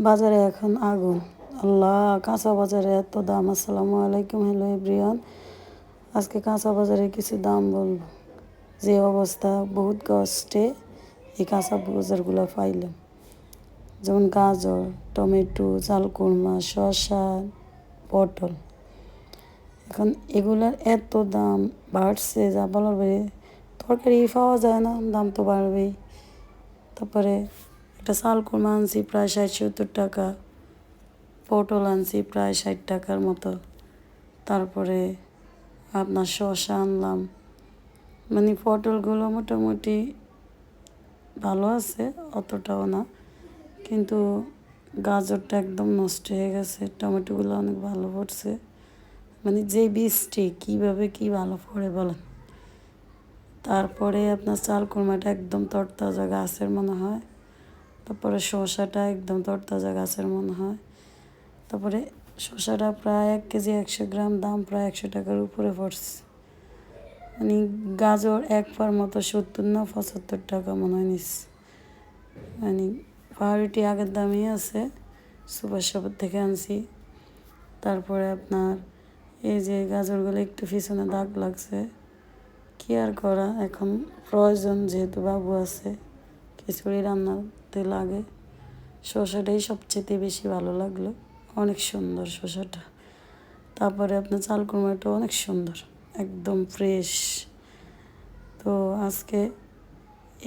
বাজারে এখন আগুন। আল্লাহ, কাঁচা বাজারে এত দাম। আসসালামু আলাইকুম, হ্যালো এভরিওয়ান। আজকে কাঁচা বাজারে কিছু দাম বলবো। যে অবস্থা, বহুত কষ্টে এই কাঁচা বাজারগুলো পাইলাম। যেমন গাজর, টমেটো, চালকুমড়া, শসা, পটল। এখন এগুলার এত দাম বাড়ছে যা বলার বাইরে। তরকারি পাওয়া যায় না, দাম তো বাড়বেই। তারপরে একটা চালকুমড়া আনছি প্রায় 60-70 টাকা, পটল আনছি প্রায় 60 টাকার মতো। তারপরে আপনার শসা আনলাম, মানে পটলগুলো মোটামুটি ভালো আছে, অতটাও না, কিন্তু গাজরটা একদম নষ্ট হয়ে গেছে। টমেটোগুলো অনেক ভালো পড়ছে, মানে যে বীজটি কীভাবে কী ভালো পড়ে বলেন। তারপরে আপনার চালকুমড়াটা একদম তরতাজা গাছের মনে হয়। তারপরে শসাটা একদম তরতাজা গাছের মনে হয়। তারপরে শসাটা প্রায় 1 কেজি 100 গ্রাম দাম প্রায় 100 টাকার উপরে পড়ছে। মানে গাজর এক পার মতো 70 না 75 টাকা মনে হয় নিচ্ছে। মানে পাউরুটি আগের দামই আছে, সুপার শপের থেকে আনছি। তারপরে আপনার এই যে গাজরগুলো একটু পিছনে দাগ লাগছে, কী আর করা, এখন প্রয়োজন যেহেতু বাবু আছে, খিচুড়ি রান্নাতে লাগে। শসাটাই সবচেয়ে বেশি ভালো লাগলো, অনেক সুন্দর শসাটা। তারপরে আপনার চালকুমড়াটা অনেক সুন্দর, একদম ফ্রেশ। তো আজকে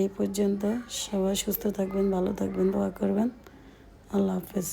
এই পর্যন্ত। সবাই সুস্থ থাকবেন, ভালো থাকবেন, দোয়া করবেন। আল্লাহ হাফেজ।